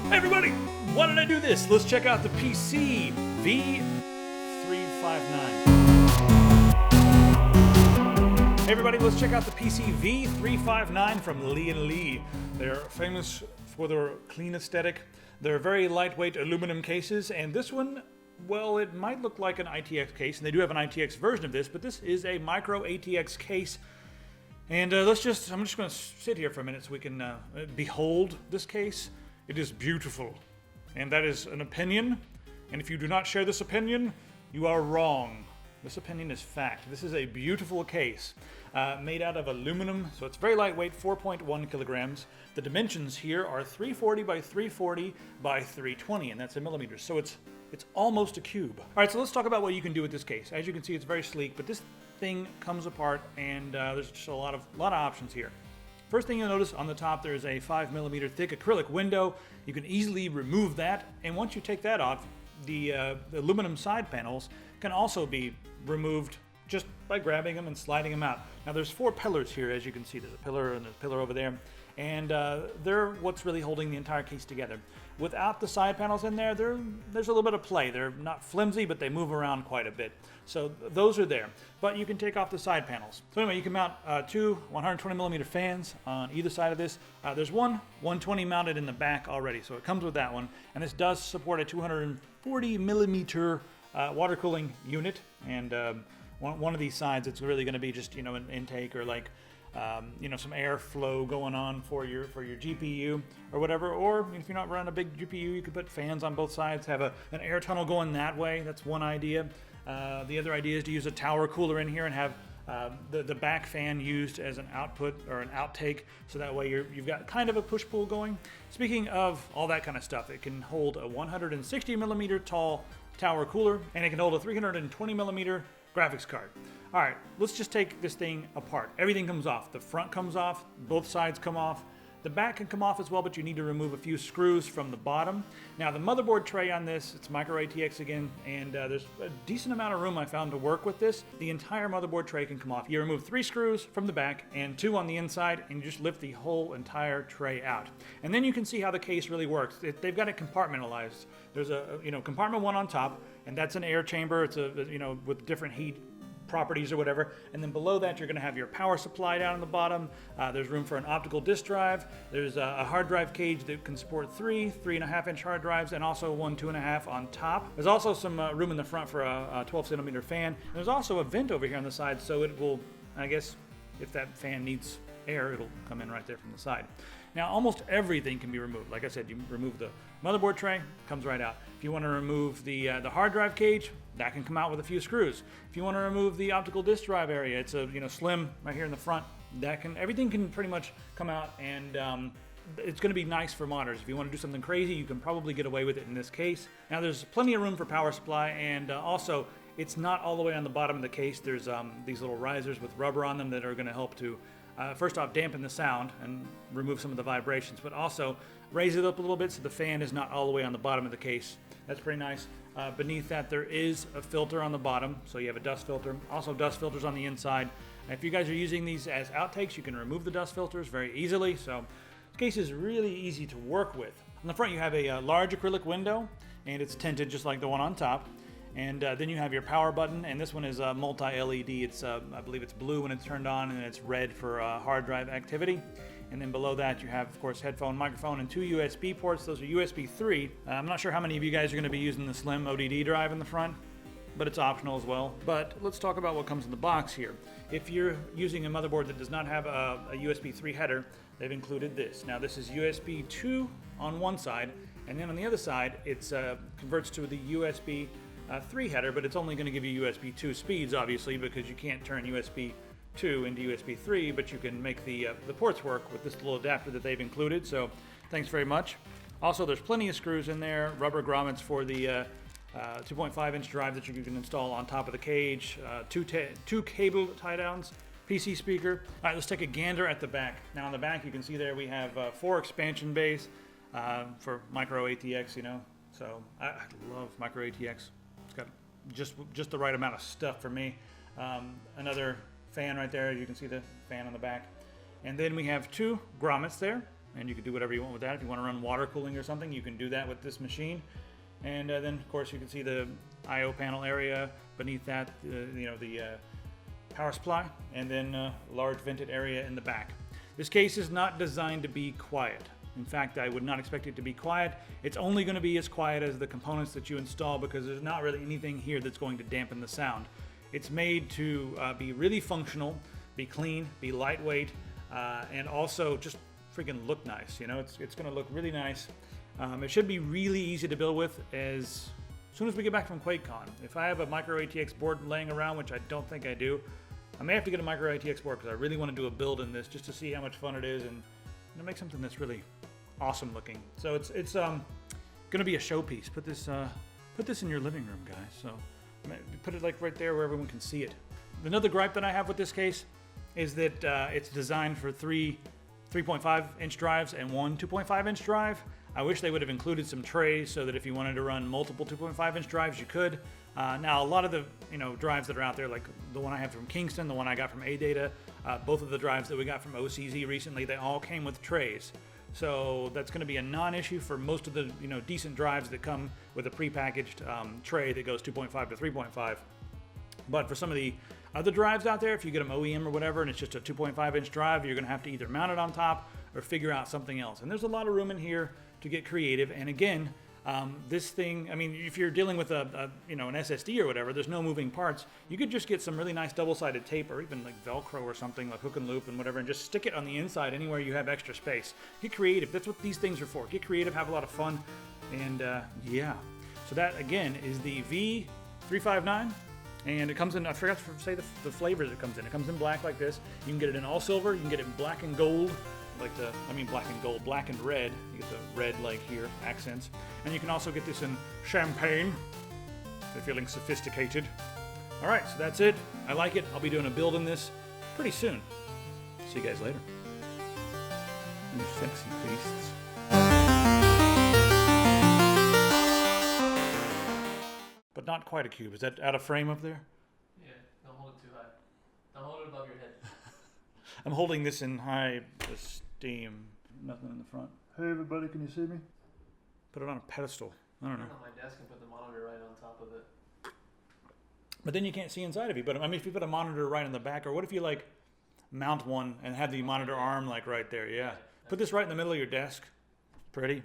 Hey everybody, why did I do this? Let's check out the PC-V359. Hey everybody, let's check out the PC-V359 from Lian. They're famous for their clean aesthetic. They're very lightweight aluminum cases, and this one, well, it might look like an ITX case, and they do have an ITX version of this, but this is a MicroATX case. And I'm just going to sit here for a minute so we can behold this case. It is beautiful, and that is an opinion, and if you do not share this opinion, you are wrong. This opinion is fact. This is a beautiful case made out of aluminum, so it's very lightweight, 4.1 kilograms. The dimensions here are 340 by 340 by 320, and that's in millimeters, so it's almost a cube. All right, so let's talk about what you can do with this case. As you can see, it's very sleek, but this thing comes apart, and there's just a lot of options here. First thing you'll notice on the top, there's a 5mm thick acrylic window. You can easily remove that, and once you take that off, the aluminum side panels can also be removed just by grabbing them and sliding them out. Now there's 4 pillars here, as you can see. There's a pillar and a pillar over there, and they're what's really holding the entire case together. Without the side panels in there, there's a little bit of play. They're not flimsy, but they move around quite a bit. So those are there, but you can take off the side panels. So anyway, you can mount 2 120mm fans on either side of this. There's one 120 mounted in the back already, so it comes with that one. And this does support a 240mm water cooling unit. And one of these sides, it's really going to be just an intake or like some airflow going on for your GPU or whatever. Or if you're not running a big GPU, you could put fans on both sides, have an air tunnel going that way. That's one idea. The other idea is to use a tower cooler in here and have the back fan used as an output or an outtake, so that way you've got kind of a push-pull going. Speaking of all that kind of stuff, it can hold a 160mm tall tower cooler, and it can hold a 320mm graphics card. All right, let's just take this thing apart. Everything comes off. The front comes off, both sides come off. The back can come off as well, but you need to remove a few screws from the bottom. Now the motherboard tray on this, it's MicroATX again, and there's a decent amount of room I found to work with this. The entire motherboard tray can come off. You remove 3 screws from the back and 2 on the inside, and you just lift the whole entire tray out. And then you can see how the case really works. They've got it compartmentalized. There's a compartment 1 on top, and that's an air chamber. It's with different heat properties or whatever, and then below that you're going to have your power supply down on the bottom. There's room for an optical disk drive. There's a hard drive cage that can support 3 3.5-inch hard drives, and also 1 2.5 on top. There's also some room in the front for a 12cm fan. There's also a vent over here on the side, so it will, I guess, if that fan needs air, it'll come in right there from the side. Now, almost everything can be removed. Like I said, you remove the motherboard tray, comes right out. If you want to remove the hard drive cage, that can come out with a few screws. If you want to remove the optical disk drive area, it's a slim right here in the front. Everything can pretty much come out, and it's going to be nice for modders. If you want to do something crazy, you can probably get away with it in this case. Now, there's plenty of room for power supply, and also it's not all the way on the bottom of the case. There's these little risers with rubber on them that are going to help to first off, dampen the sound and remove some of the vibrations, but also raise it up a little bit so the fan is not all the way on the bottom of the case. That's pretty nice. Beneath that, there is a filter on the bottom, so you have a dust filter. Also, dust filters on the inside. And if you guys are using these as outtakes, you can remove the dust filters very easily, so the case is really easy to work with. On the front, you have a large acrylic window, and it's tinted just like the one on top. And then you have your power button, and this one is multi-LED. It's I believe it's blue when it's turned on, and it's red for hard drive activity. And then below that you have, of course, headphone, microphone, and 2 USB ports. Those are USB 3. I'm not sure how many of you guys are going to be using the slim ODD drive in the front, but it's optional as well. But let's talk about what comes in the box here. If you're using a motherboard that does not have a USB 3 header, they've included this. Now this is USB 2 on one side, and then on the other side it converts to the USB 3 header, but it's only going to give you USB 2 speeds, obviously, because you can't turn USB 2 into USB 3, but you can make the ports work with this little adapter that they've included, so thanks very much. Also, there's plenty of screws in there, rubber grommets for the 2.5-inch drive that you can install on top of the cage, 2 cable tie-downs, PC speaker. All right, let's take a gander at the back. Now on the back, you can see there we have 4 expansion bays for MicroATX, so I love MicroATX. It's got just the right amount of stuff for me. Another fan right there, you can see the fan on the back. And then we have 2 grommets there. and you can do whatever you want with that. If you want to run water cooling or something, you can do that with this machine. And then, of course, you can see the I/O panel area. Beneath that, the power supply, and then a large vented area in the back. This case is not designed to be quiet. In fact, I would not expect it to be quiet. It's only going to be as quiet as the components that you install, because there's not really anything here that's going to dampen the sound. It's made to be really functional, be clean, be lightweight, and also just freaking look nice. You know, it's going to look really nice. It should be really easy to build with as soon as we get back from QuakeCon. If I have a MicroATX board laying around, which I don't think I do, I may have to get a MicroATX board because I really want to do a build in this just to see how much fun it is and make something that's really awesome looking. So it's going to be a showpiece. Put this in your living room, guys. So put it like right there where everyone can see it. Another gripe that I have with this case is that it's designed for three 3.5-inch drives and one 2.5-inch drive. I wish they would have included some trays so that if you wanted to run multiple 2.5-inch drives, you could. Now, a lot of the drives that are out there, like the one I have from Kingston, the one I got from AData, both of the drives that we got from OCZ recently, they all came with trays. So that's going to be a non-issue for most of the decent drives that come with a prepackaged tray that goes 2.5 to 3.5. But for some of the other drives out there, if you get them OEM or whatever, and it's just a 2.5-inch drive, you're going to have to either mount it on top or figure out something else. And there's a lot of room in here to get creative. And again, this thing, I mean, if you're dealing with an SSD or whatever, there's no moving parts. You could just get some really nice double-sided tape or even like Velcro or something, like hook and loop and whatever, and just stick it on the inside anywhere you have extra space. Get creative. That's what these things are for. Get creative, have a lot of fun, and yeah. So that, again, is the V359. And it comes in, I forgot to say the flavors it comes in. It comes in black like this. You can get it in all silver. You can get it in black and gold, black and red. You get the red like here, accents. And you can also get this in champagne, if you're feeling sophisticated. All right, so that's it. I like it. I'll be doing a build in this pretty soon. See you guys later. You sexy beasts. But not quite a cube. Is that out of frame up there? Yeah, don't hold it too high. Don't hold it above your head. I'm holding this in high esteem. Nothing in the front. Hey everybody, can you see me? Put it on a pedestal. I don't know. Put it on my desk and put the monitor right on top of it. But then you can't see inside of you. But I mean, if you put a monitor right in the back, or what if you like mount one and have the monitor arm like right there? Yeah. Put this right in the middle of your desk. Pretty.